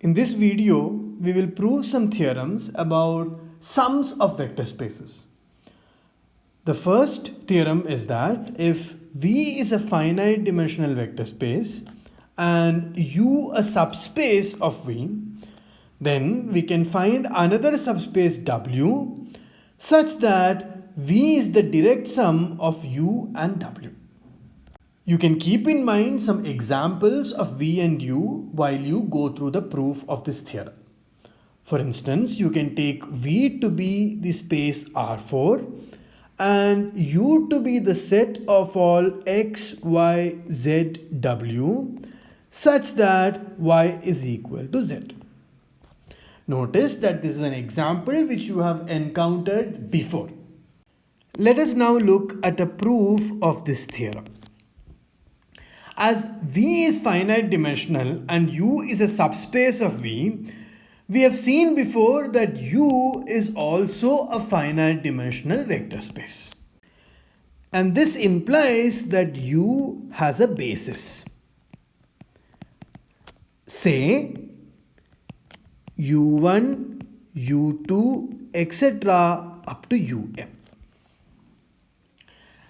In this video, we will prove some theorems about sums of vector spaces. The first theorem is that if V is a finite dimensional vector space and U a subspace of V, then we can find another subspace W such that V is the direct sum of U and W. You can keep in mind some examples of V and U while you go through the proof of this theorem. For instance, you can take V to be the space R4 and U to be the set of all X, Y, Z, W such that Y is equal to Z. Notice that this is an example which you have encountered before. Let us now look at a proof of this theorem. As V is finite dimensional and U is a subspace of V, we have seen before that U is also a finite dimensional vector space. And this implies that U has a basis. Say U1, U2, etc. up to UM.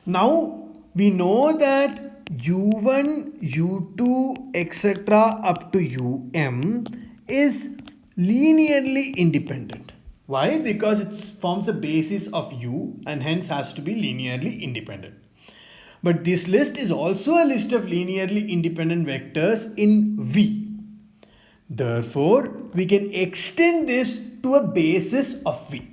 Now we know that U1, U2, etc. up to UM is linearly independent. Why? Because it forms a basis of U and hence has to be linearly independent. But this list is also a list of linearly independent vectors in V. Therefore, we can extend this to a basis of V.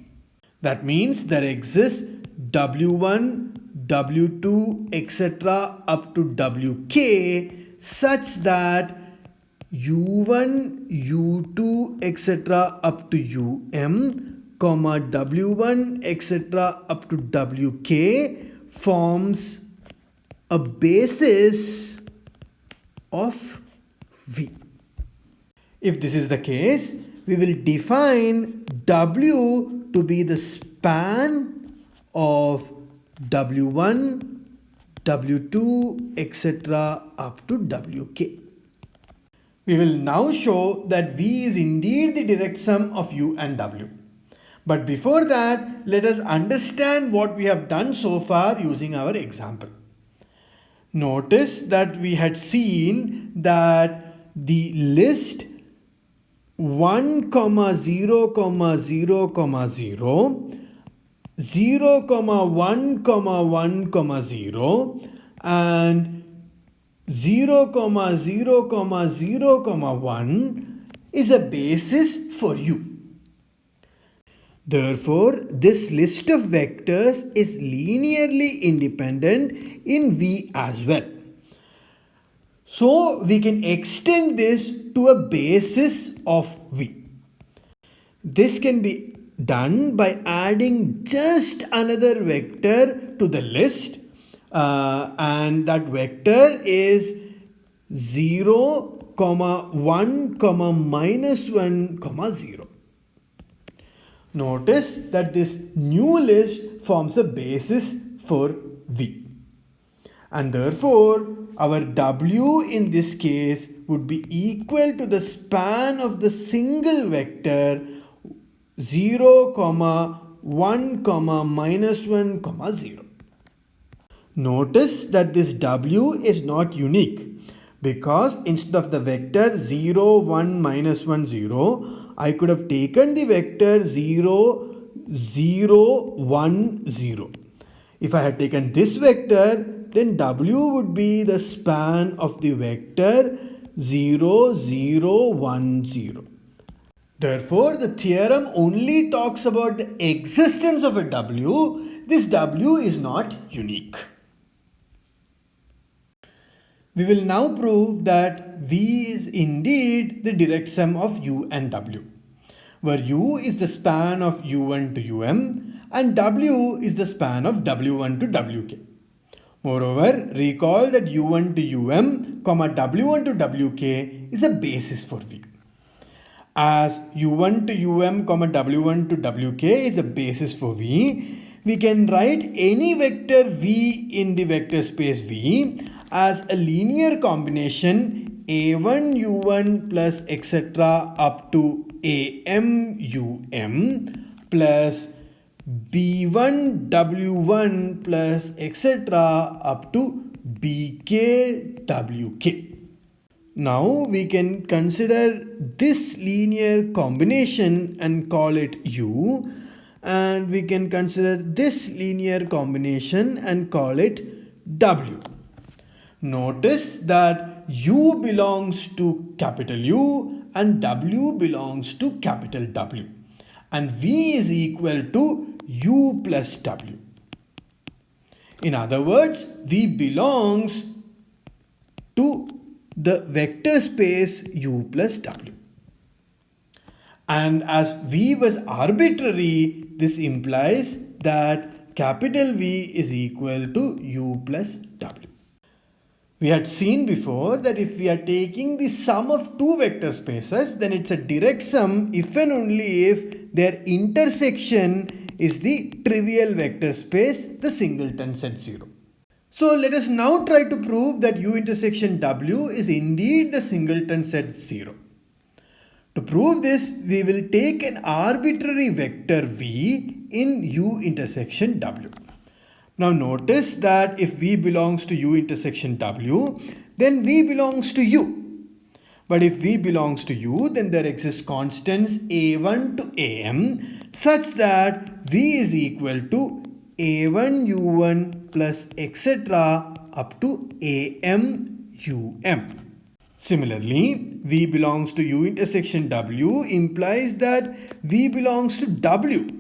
That means there exists W1, W2, etc. up to Wk such that U1, U2, etc. up to UM, W1, etc. up to Wk forms a basis of V. If this is the case, we will define W to be the span of W1, W2, etc. up to Wk. We will now show that V is indeed the direct sum of U and W. But before that, let us understand what we have done so far using our example. Notice that we had seen that the list 1, 0, 0, 0, 0, 0, 1, 1, 0 and 0, 0, 0, 1 is a basis for U. Therefore, this list of vectors is linearly independent in V as well. So, we can extend this to a basis of V. This can be done by adding just another vector to the list and that vector is 0, 1, minus 1, 0. Notice that this new list forms a basis for V. And therefore, our W in this case would be equal to the span of the single vector 0, 1, minus 1, 0. Notice that this W is not unique because instead of the vector 0, 1, minus 1, 0, I could have taken the vector 0, 0, 1, 0. If I had taken this vector, then W would be the span of the vector 0, 0, 1, 0. Therefore, the theorem only talks about the existence of a W. This W is not unique. We will now prove that V is indeed the direct sum of U and W, where U is the span of U1 to UM and W is the span of W1 to Wk. Moreover, recall that U1 to UM, W1 to Wk is a basis for V. As U1 to UM, W1 to Wk is a basis for V, we can write any vector V in the vector space V as a linear combination a1 u1 plus etc. up to am um plus b1 w1 plus etc. up to bk wk. Now we can consider this linear combination and call it U, and we can consider this linear combination and call it W. Notice that U belongs to capital U and W belongs to capital W, and V is equal to U plus W. In other words, V belongs to the vector space U plus W. And as V was arbitrary, this implies that capital V is equal to U plus W. We had seen before that if we are taking the sum of two vector spaces, then it's a direct sum if and only if their intersection is the trivial vector space, the singleton set 0. So let us now try to prove that U intersection W is indeed the singleton set 0. To prove this, we will take an arbitrary vector V in U intersection W. Now notice that if V belongs to U intersection W, then V belongs to U. But if V belongs to U, then there exist constants A1 to AM such that V is equal to A1 U1 plus etc. up to AM UM. Similarly, V belongs to U intersection W implies that V belongs to W.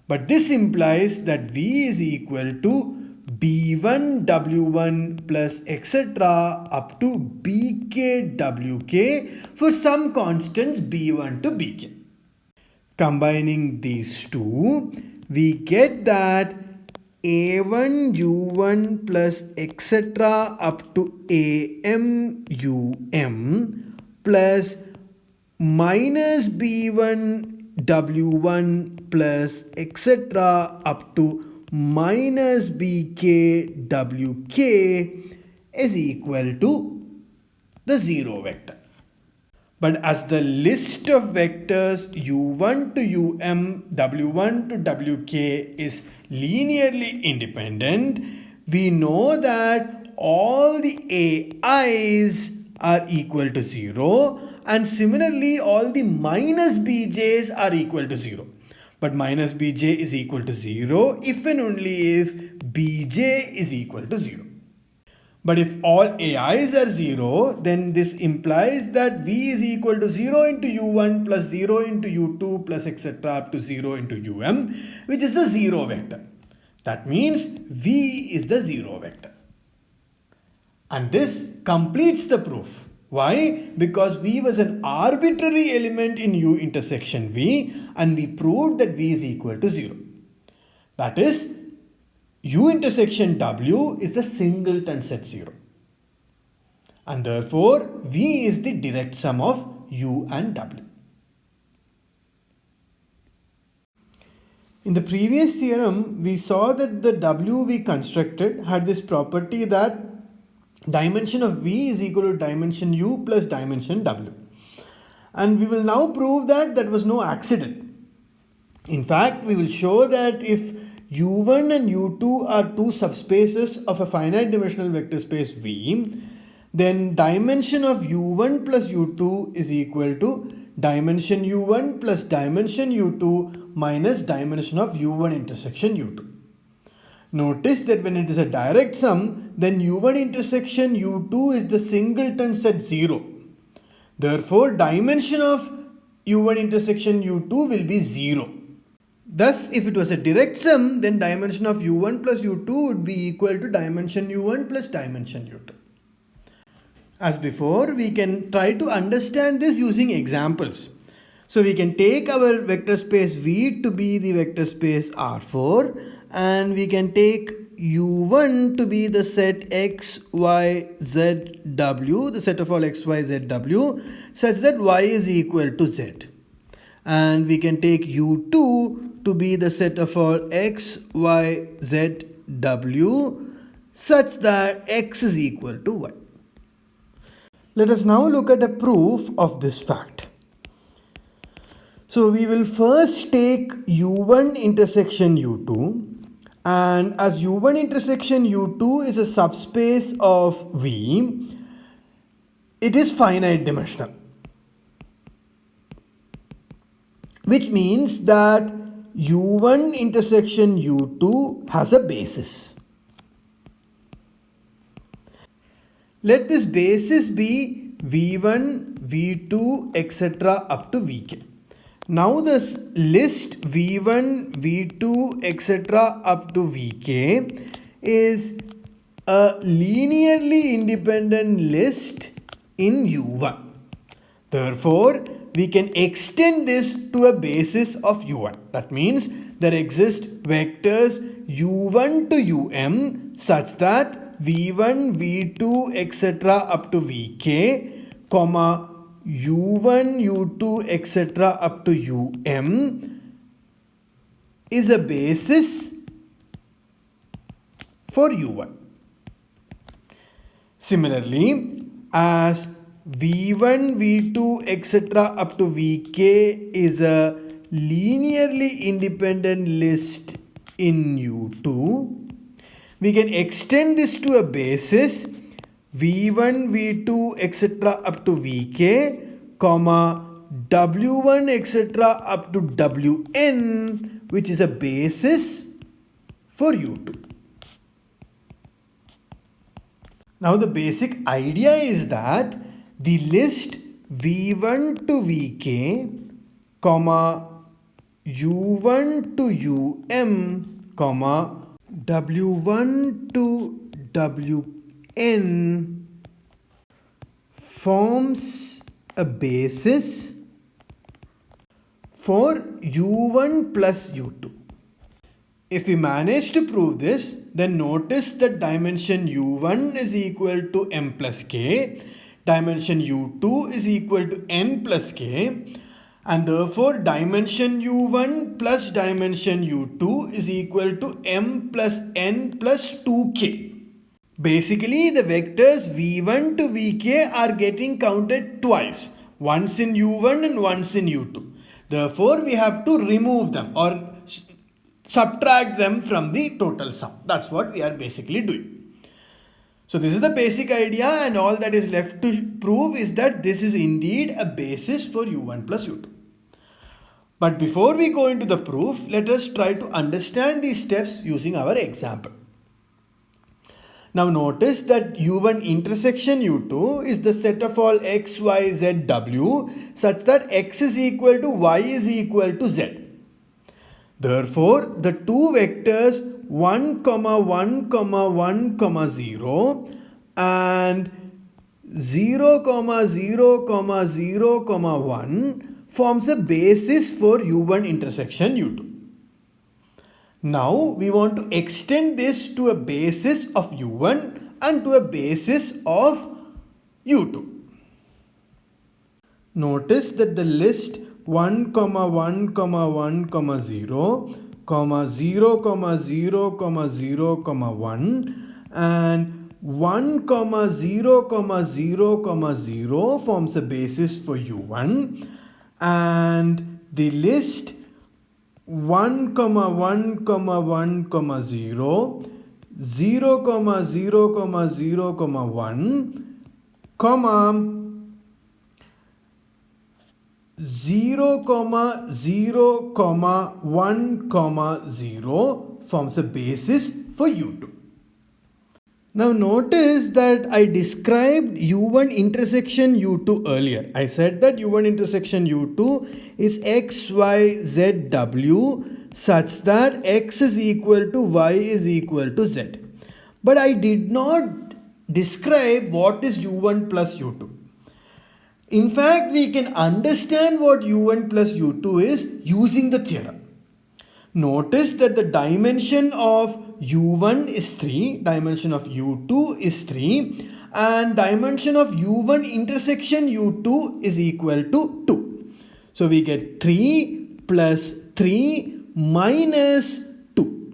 But this implies that V is equal to B1 W1 plus etc. up to BK WK for some constants B1 to BK. Combining these two, we get that A1 U1 plus etc. up to AM UM plus minus B1 W1 plus etc. up to minus BK WK is equal to the 0 vector. But as the list of vectors U1 to UM, W1 to WK is linearly independent, we know that all the AIs are equal to 0, and similarly all the minus BJs are equal to 0. But minus BJ is equal to 0 if and only if BJ is equal to 0. But if all AIs are 0, then this implies that V is equal to 0 into U1 plus 0 into U2 plus etc. up to 0 into UM, which is the 0 vector. That means V is the 0 vector. And this completes the proof. Why? Because V was an arbitrary element in U intersection V, and we proved that V is equal to 0. That is, U intersection W is the singleton set 0. And therefore, V is the direct sum of U and W. In the previous theorem, we saw that the W we constructed had this property that dimension of V is equal to dimension U plus dimension W. And we will now prove that that was no accident. In fact, we will show that if U1 and U2 are two subspaces of a finite dimensional vector space V, then dimension of U1 plus U2 is equal to dimension U1 plus dimension U2 minus dimension of U1 intersection U2. Notice that when it is a direct sum, then U1 intersection U2 is the singleton set 0. Therefore, dimension of U1 intersection U2 will be 0. Thus, if it was a direct sum, then dimension of U1 plus U2 would be equal to dimension U1 plus dimension U2. As before, we can try to understand this using examples. So we can take our vector space V to be the vector space R4, and we can take U1 to be the set X, Y, Z, W, the set of all X, Y, Z, W, such that Y is equal to Z. And we can take U2 to be the set of all X, Y, Z, W, such that X is equal to Y. Let us now look at a proof of this fact. So we will first take u1 intersection u2, and as u1 intersection u2 is a subspace of V, it is finite dimensional, which means that u1 intersection u2 has a basis. Let this basis be v1, v2, etc. up to vk. Now this list v1, v2, etc. up to vk is a linearly independent list in u1. Therefore, we can extend this to a basis of u1. That means there exist vectors u1 to um such that v1, v2, etc. up to vk, comma u1, u2, etc. up to um is a basis for u1. Similarly, as v1, v2, etc. up to vk is a linearly independent list in u2, we can extend this to a basis v1, v2, etc. up to vk, comma w1, etc. up to wn, which is a basis for u2. Now the basic idea is that the list v1 to vk, comma u1 to um, comma w1 to wn forms a basis for u1 plus u2. If we manage to prove this, then notice that dimension u1 is equal to m plus k, dimension u2 is equal to n plus k, and therefore dimension u1 plus dimension u2 is equal to m plus n plus 2k. Basically, the vectors v1 to vk are getting counted twice, once in u1 and once in u2. Therefore, we have to remove them or subtract them from the total sum. That's what we are basically doing. So this is the basic idea, and all that is left to prove is that this is indeed a basis for u1 plus u2. But before we go into the proof, let us try to understand these steps using our example. Now notice that u1 intersection u2 is the set of all x, y, z, w such that x is equal to y is equal to z. Therefore, the two vectors 1, 1, 1, 0 and 0, 0, 0, 1 forms a basis for u1 intersection u2. Now we want to extend this to a basis of u1 and to a basis of u2. Notice that the list 1, 1, 1, 0, 0, 0, 0, 1 and 1, 0, 0, 0 forms the basis for u1, and the list 1, 1, 1, 0, 0, 0, 0, 1, comma 0, 0, 1, 0 forms a basis for u2. Now notice that I described u1 intersection u2 earlier. I said that u1 intersection u2 is x, y, z, w such that x is equal to y is equal to z. But I did not describe what is u1 plus u2. In fact, we can understand what u1 plus u2 is using the theorem. Notice that the dimension of u1 is 3, dimension of u2 is 3, and dimension of u1 intersection u2 is equal to 2. So we get 3 plus 3 minus 2.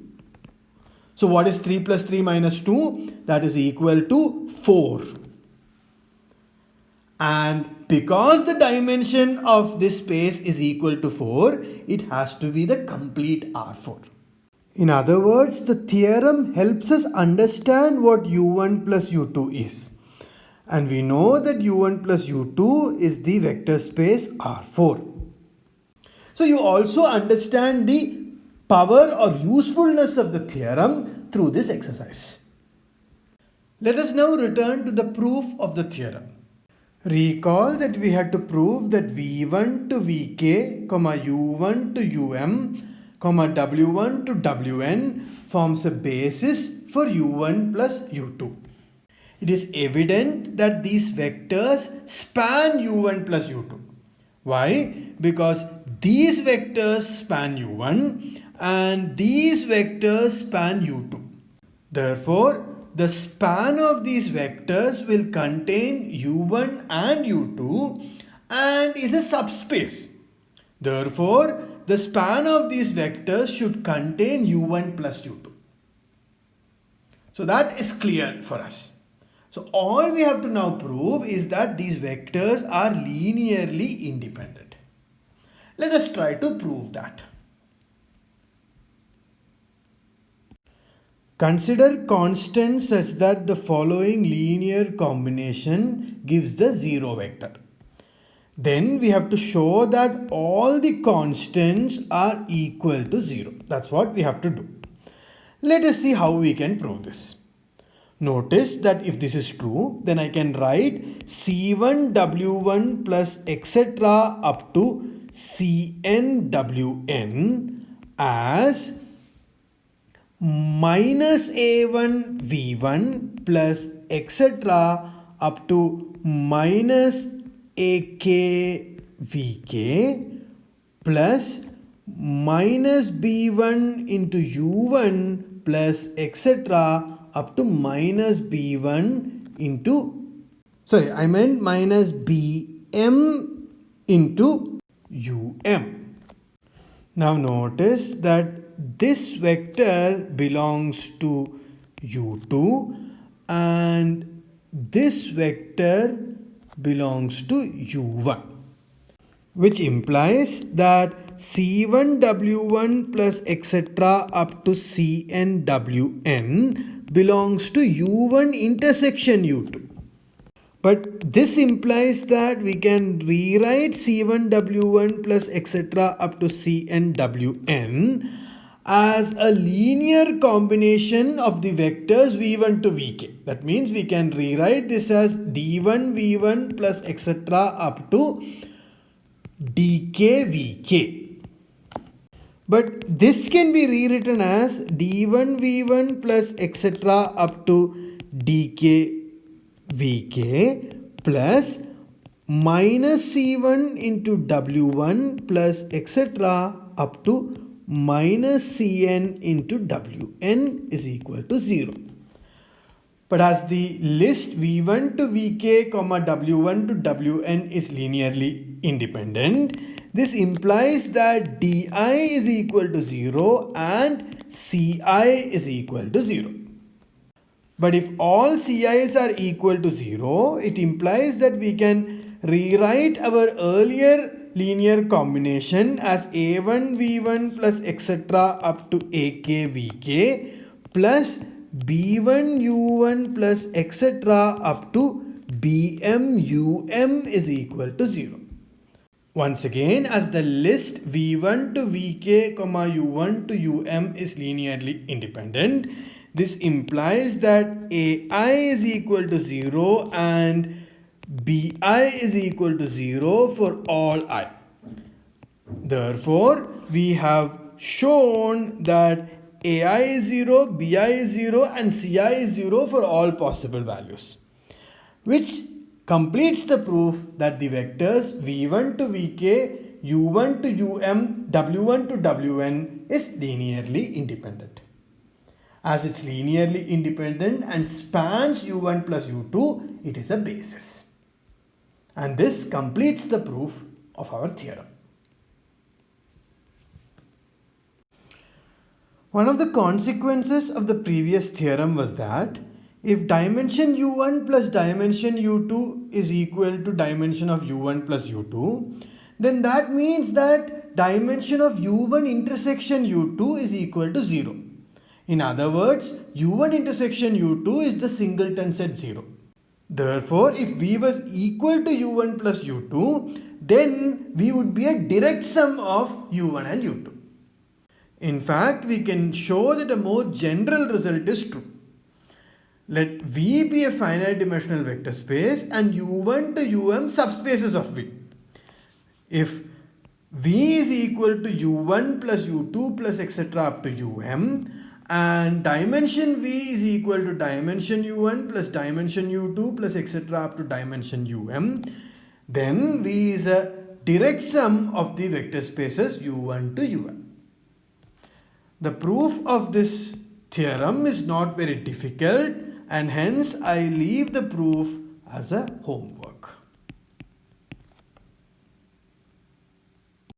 So what is 3 plus 3 minus 2? That is equal to 4. And because the dimension of this space is equal to 4, it has to be the complete R4. In other words, the theorem helps us understand what u1 plus u2 is. And we know that u1 plus u2 is the vector space R4. So you also understand the power or usefulness of the theorem through this exercise. Let us now return to the proof of the theorem. Recall that we had to prove that v1 to vk, u1 to um, w1 to wn forms a basis for u1 plus u2. It is evident that these vectors span u1 plus u2. Why? Because these vectors span u1 and these vectors span u2. Therefore, the span of these vectors will contain u1 and u2 and is a subspace. Therefore, the span of these vectors should contain u1 plus u2. So that is clear for us. So all we have to now prove is that these vectors are linearly independent. Let us try to prove that. Consider constants such that the following linear combination gives the 0 vector. Then we have to show that all the constants are equal to 0. That's what we have to do. Let us see how we can prove this. Notice that if this is true, then I can write C1 W1 plus etc. up to Cn Wn as minus A1 V1 plus etc. up to minus AK Vk plus minus B1 into U1 plus etc. up to minus B1 into, minus Bm into Um. Now notice that this vector belongs to U2 and this vector belongs to U1, which implies that C1 W1 plus etc. up to Cn Wn belongs to U1 intersection U2. But this implies that we can rewrite C1 W1 plus etc. up to Cn Wn as a linear combination of the vectors v1 to vk. That means we can rewrite this as d1 v1 plus etc. up to dk vk. But this can be rewritten as d1 v1 plus etc. up to dk vk plus minus c1 into w1 plus etc. up to minus cn into wn is equal to 0. But as the list v1 to vk, w1 to wn is linearly independent, this implies that di is equal to 0 and ci is equal to 0. But if all ci's are equal to 0, it implies that we can rewrite our earlier linear combination as a1 v1 plus etc. up to ak vk plus b1 u1 plus etc. up to bm um is equal to 0. Once again, as the list v1 to vk, u1 to um is linearly independent, this implies that ai is equal to 0 and bi is equal to 0 for all I. Therefore, we have shown that ai is 0, bi is 0 and ci is 0 for all possible values, which completes the proof that the vectors v1 to vk, u1 to um, w1 to wn is linearly independent. As it's linearly independent and spans u1 plus u2, it is a basis. And this completes the proof of our theorem. One of the consequences of the previous theorem was that If dimension u1 plus dimension u2 is equal to dimension of u1 plus u2, then that means that dimension of u1 intersection u2 is equal to 0. In other words, u1 intersection u2 is the singleton set 0. Therefore, if v was equal to u1 plus u2, then v would be a direct sum of u1 and u2. In fact, we can show that a more general result is true. Let V be a finite dimensional vector space and u1 to um subspaces of V. If V is equal to u1 plus u2 plus etc. up to um, and dimension V is equal to dimension u1 plus dimension u2 plus etc. up to dimension um, then V is a direct sum of the vector spaces u1 to um. The proof of this theorem is not very difficult, and hence I leave the proof as a homework.